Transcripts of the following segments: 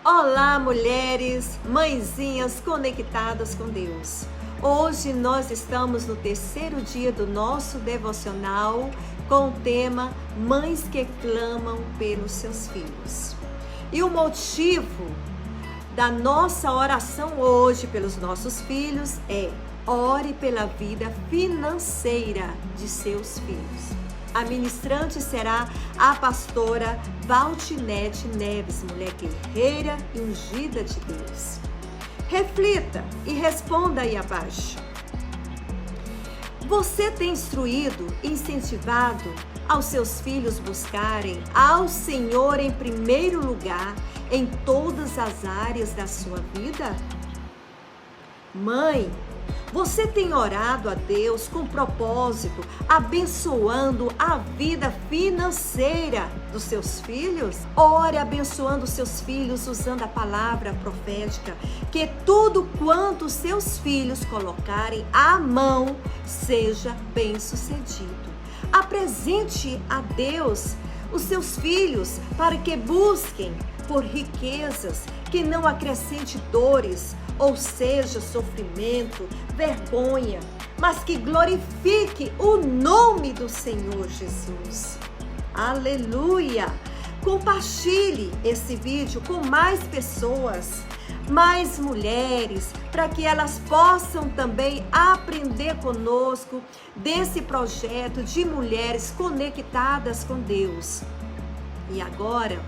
Olá, mulheres, mãezinhas conectadas com Deus. Hoje nós estamos no terceiro dia do nosso devocional com o tema Mães que clamam pelos seus filhos. E o motivo da nossa oração hoje pelos nossos filhos é: ore pela vida financeira de seus filhos. A ministrante será a pastora Valtinete Neves, mulher guerreira e ungida de Deus. Reflita e responda aí abaixo. Você tem instruído e incentivado aos seus filhos buscarem ao Senhor em primeiro lugar em todas as áreas da sua vida? Mãe, você tem orado a Deus com propósito, abençoando a vida financeira dos seus filhos? Ore abençoando seus filhos usando a palavra profética, que tudo quanto seus filhos colocarem à mão seja bem-sucedido. Apresente a Deus os seus filhos para que busquem por riquezas que não acrescente dores, ou seja, sofrimento, vergonha, mas que glorifique o nome do Senhor Jesus. Aleluia! Compartilhe esse vídeo com mais pessoas, mais mulheres, para que elas possam também aprender conosco desse projeto de mulheres conectadas com Deus. E agora,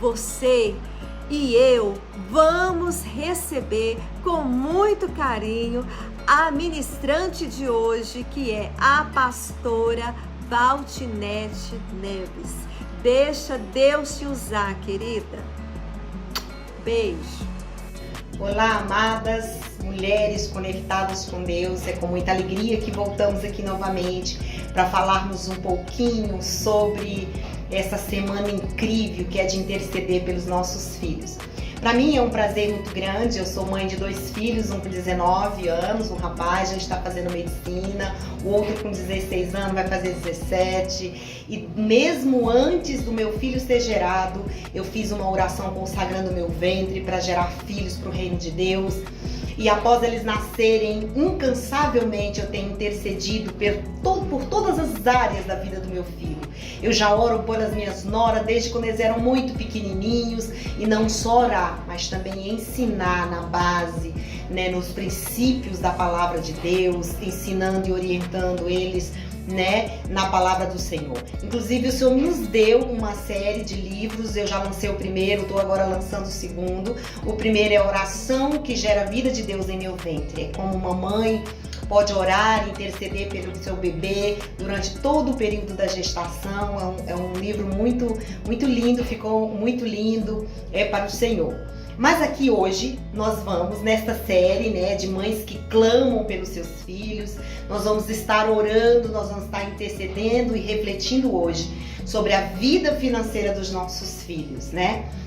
você e eu vamos receber com muito carinho a ministrante de hoje, que é a pastora Valtinete Neves. Deixa Deus te usar, querida. Beijo. Olá, amadas mulheres conectadas com Deus. É com muita alegria que voltamos aqui novamente para falarmos um pouquinho sobre essa semana incrível que é de interceder pelos nossos filhos. Para mim é um prazer muito grande. Eu sou mãe de 2 filhos, um com 19 anos, um rapaz já está fazendo medicina, o outro com 16 anos vai fazer 17. E mesmo antes do meu filho ser gerado, eu fiz uma oração consagrando meu ventre para gerar filhos para o reino de Deus. E após eles nascerem, incansavelmente eu tenho intercedido por todas as áreas da vida do meu filho. Eu já oro pelas minhas noras desde quando eles eram muito pequenininhos, e não só orar, mas também ensinar na base, nos princípios da palavra de Deus, ensinando e orientando eles, na palavra do Senhor. Inclusive o Senhor nos deu uma série de livros. Eu já lancei o primeiro, estou agora lançando o segundo. O primeiro é a oração que gera a vida de Deus em meu ventre. É como uma mãe pode orar e interceder pelo seu bebê durante todo o período da gestação. É um livro muito, muito lindo, ficou muito lindo, para o Senhor. Mas aqui hoje nós vamos nesta série, de mães que clamam pelos seus filhos. Nós vamos estar orando, nós vamos estar intercedendo e refletindo hoje sobre a vida financeira dos nossos filhos,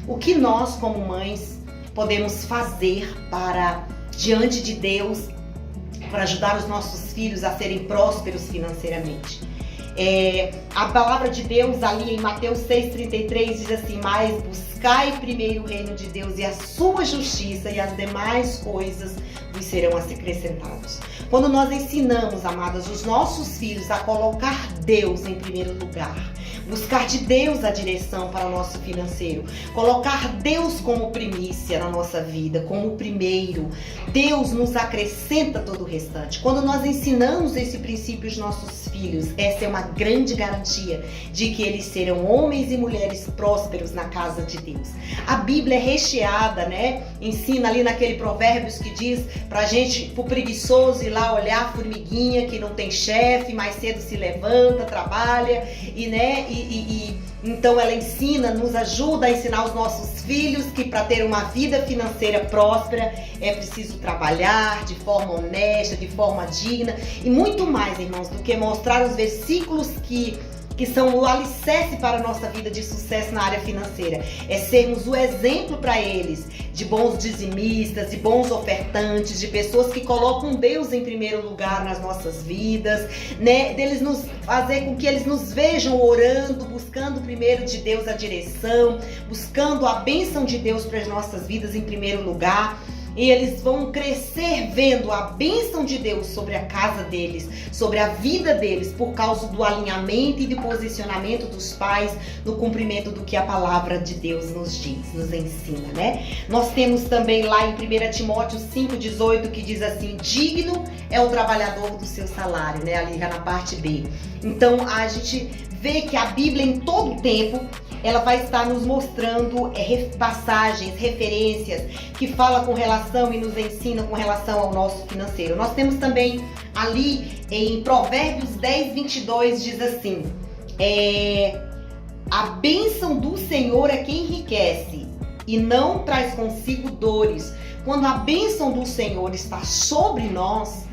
O que nós como mães podemos fazer para, diante de Deus, para ajudar os nossos filhos a serem prósperos financeiramente. A palavra de Deus ali em Mateus 6,33 diz assim: mas buscai primeiro o reino de Deus e a sua justiça, e as demais coisas vos serão acrescentadas. Quando nós ensinamos, amadas, os nossos filhos a colocar Deus em primeiro lugar, buscar de Deus a direção para o nosso financeiro, colocar Deus como primícia na nossa vida, como primeiro, Deus nos acrescenta todo o restante. Quando nós ensinamos esse princípio aos nossos filhos, essa é uma grande garantia de que eles serão homens e mulheres prósperos na casa de Deus. A Bíblia é recheada, ensina ali naquele Provérbios que diz pra gente, pro preguiçoso ir lá olhar a formiguinha que não tem chefe, mais cedo se levanta, trabalha, então ela ensina, nos ajuda a ensinar os nossos filhos que para ter uma vida financeira próspera é preciso trabalhar de forma honesta, de forma digna, e muito mais, irmãos, do que mostrar os versículos que que são o alicerce para a nossa vida de sucesso na área financeira. É sermos o exemplo para eles de bons dizimistas, de bons ofertantes, de pessoas que colocam Deus em primeiro lugar nas nossas vidas, né? Deles nos fazer com que eles nos vejam orando, buscando primeiro de Deus a direção, buscando a bênção de Deus para as nossas vidas em primeiro lugar. E eles vão crescer vendo a bênção de Deus sobre a casa deles, sobre a vida deles, por causa do alinhamento e do posicionamento dos pais no cumprimento do que a palavra de Deus nos diz, nos ensina, né? Nós temos também lá em 1 Timóteo 5,18 que diz assim: digno é o trabalhador do seu salário, né? Ali na parte B. Então a gente vê que a Bíblia em todo tempo ela vai estar nos mostrando passagens, referências que fala com relação e nos ensina com relação ao nosso financeiro. Nós temos também ali em Provérbios 10:22 diz assim: a bênção do Senhor é quem enriquece e não traz consigo dores. Quando a bênção do Senhor está sobre nós,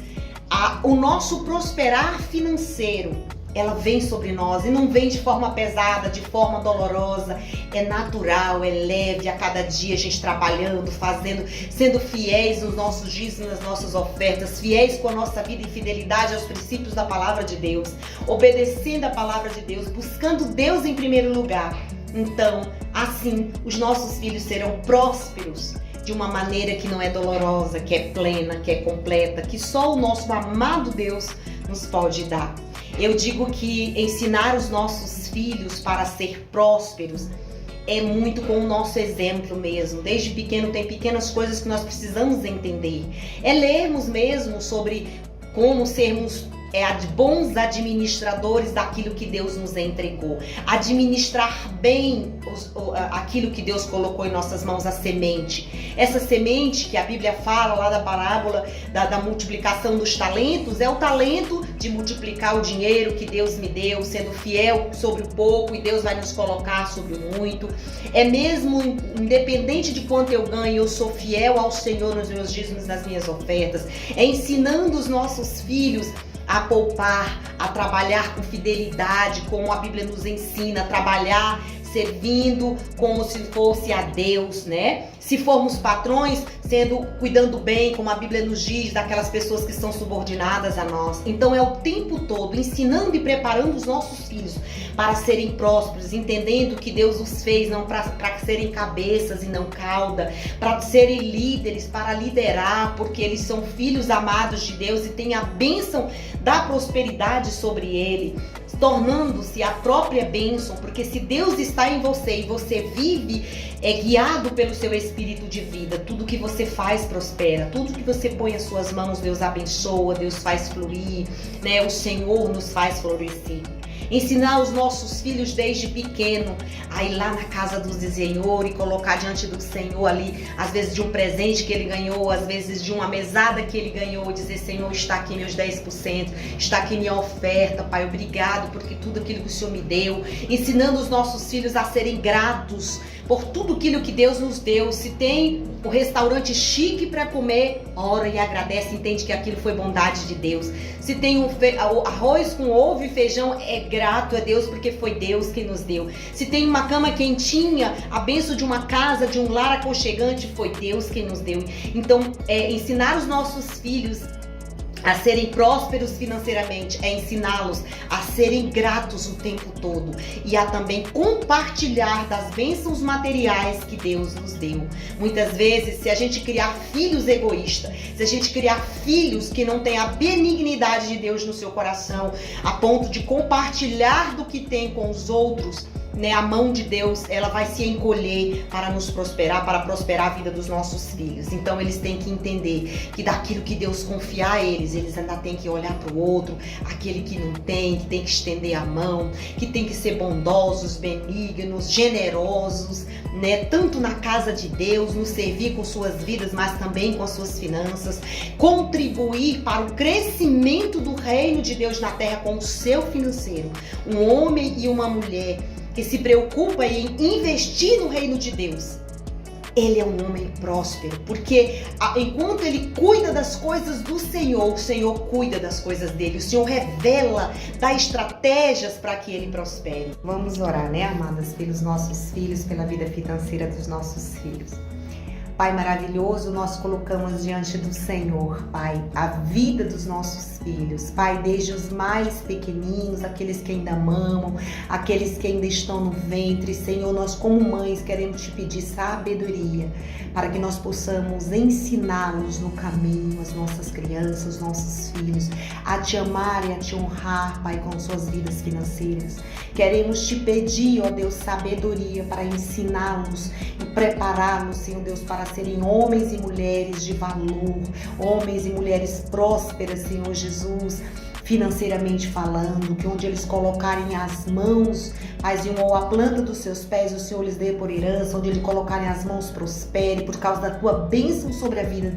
o nosso prosperar financeiro, ela vem sobre nós e não vem de forma pesada, de forma dolorosa, é natural, é leve, a cada dia a gente trabalhando, fazendo, sendo fiéis nos nossos dízimos, nas nossas ofertas, fiéis com a nossa vida em fidelidade aos princípios da palavra de Deus, obedecendo a palavra de Deus, buscando Deus em primeiro lugar. Então, assim, os nossos filhos serão prósperos de uma maneira que não é dolorosa, que é plena, que é completa, que só o nosso amado Deus nos pode dar. Eu digo que ensinar os nossos filhos para ser prósperos é muito com o nosso exemplo mesmo. Desde pequeno tem pequenas coisas que nós precisamos entender. É lermos mesmo sobre como sermos bons administradores daquilo que Deus nos entregou. Administrar bem aquilo que Deus colocou em nossas mãos, a semente. Essa semente que a Bíblia fala lá da parábola da multiplicação dos talentos, é o talento de multiplicar o dinheiro que Deus me deu, sendo fiel sobre o pouco e Deus vai nos colocar sobre o muito. É mesmo, independente de quanto eu ganho, eu sou fiel ao Senhor nos meus dízimos, nas minhas ofertas. É ensinando os nossos filhos a poupar, a trabalhar com fidelidade, como a Bíblia nos ensina, a trabalhar servindo como se fosse a Deus, né? Se formos patrões, cuidando bem, como a Bíblia nos diz, daquelas pessoas que são subordinadas a nós. Então é o tempo todo ensinando e preparando os nossos filhos para serem prósperos, entendendo que Deus os fez não para serem cabeças e não cauda, para serem líderes, para liderar, porque eles são filhos amados de Deus e têm a bênção da prosperidade sobre ele, tornando-se a própria bênção, porque se Deus está em você e você vive guiado pelo seu espírito de vida, tudo que você faz prospera, tudo que você põe as suas mãos, Deus abençoa, Deus faz fluir, né? O Senhor nos faz florescer. Ensinar os nossos filhos desde pequeno a ir lá na casa do Senhor e colocar diante do Senhor ali, às vezes de um presente que ele ganhou, às vezes de uma mesada que ele ganhou, dizer: Senhor, está aqui meus 10%, está aqui minha oferta, Pai, obrigado por tudo aquilo que o Senhor me deu. Ensinando os nossos filhos a serem gratos por tudo aquilo que Deus nos deu. Se tem um restaurante chique para comer, ora e agradece, entende que aquilo foi bondade de Deus. Se tem arroz com ovo e feijão, é grato a Deus porque foi Deus que nos deu. Se tem uma cama quentinha, a bênção de uma casa, de um lar aconchegante, foi Deus que nos deu. Então, ensinar os nossos filhos a serem prósperos financeiramente, é ensiná-los a serem gratos o tempo todo e a também compartilhar das bênçãos materiais que Deus nos deu. Muitas vezes, se a gente criar filhos egoístas, se a gente criar filhos que não têm a benignidade de Deus no seu coração, a ponto de compartilhar do que tem com os outros, né, a mão de Deus, ela vai se encolher para nos prosperar, para prosperar a vida dos nossos filhos. Então eles têm que entender que daquilo que Deus confiar a eles ainda têm que olhar para o outro, aquele que não tem, que tem que estender a mão, que tem que ser bondosos, benignos, generosos, né, tanto na casa de Deus, no servir com suas vidas, mas também com as suas finanças, contribuir para o crescimento do reino de Deus na terra com o seu financeiro. Um homem e uma mulher que se preocupa em investir no reino de Deus, ele é um homem próspero, porque enquanto ele cuida das coisas do Senhor, o Senhor cuida das coisas dele, o Senhor revela, dá estratégias para que ele prospere. Vamos orar, né, amadas, pelos nossos filhos, pela vida financeira dos nossos filhos. Pai maravilhoso, nós colocamos diante do Senhor, Pai, a vida dos nossos filhos, Pai, desde os mais pequeninos, aqueles que ainda mamam, aqueles que ainda estão no ventre. Senhor, nós como mães queremos te pedir sabedoria para que nós possamos ensiná-los no caminho, as nossas crianças, os nossos filhos, a te amar e a te honrar, Pai, com suas vidas financeiras. Queremos te pedir, ó Deus, sabedoria para ensiná-los e prepará-los, Senhor Deus, para serem homens e mulheres de valor, homens e mulheres prósperas, Senhor Jesus, financeiramente falando, que onde eles colocarem as mãos, Pai, ou a planta dos seus pés, o Senhor lhes dê por herança, onde eles colocarem as mãos prospere, por causa da tua bênção sobre a vida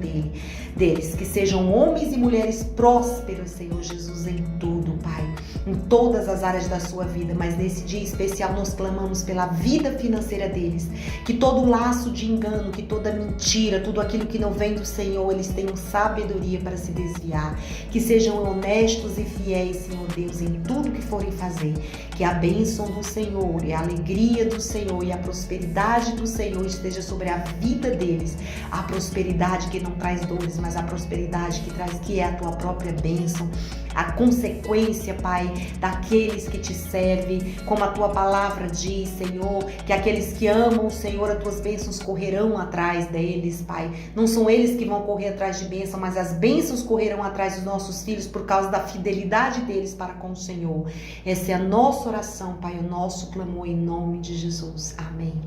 deles, que sejam homens e mulheres prósperos, Senhor Jesus, em tudo, Pai, em todas as áreas da sua vida, mas nesse dia especial nós clamamos pela vida financeira deles, que todo laço de engano, que toda mentira, tudo aquilo que não vem do Senhor, eles tenham sabedoria para se desviar, que sejam honestos e fiéis, Senhor Deus, em tudo que forem fazer, que a bênção do Senhor e a alegria do Senhor e a prosperidade do Senhor esteja sobre a vida deles, a prosperidade que não traz dores, mas a prosperidade que é a tua própria bênção, a consequência, Pai, daqueles que te servem, como a tua palavra diz, Senhor, que aqueles que amam o Senhor, as tuas bênçãos correrão atrás deles, Pai. Não são eles que vão correr atrás de bênção, mas as bênçãos correrão atrás dos nossos filhos por causa da fidelidade deles para com o Senhor. Essa é a nossa oração, Pai, o nosso clamor em nome de Jesus. Amém.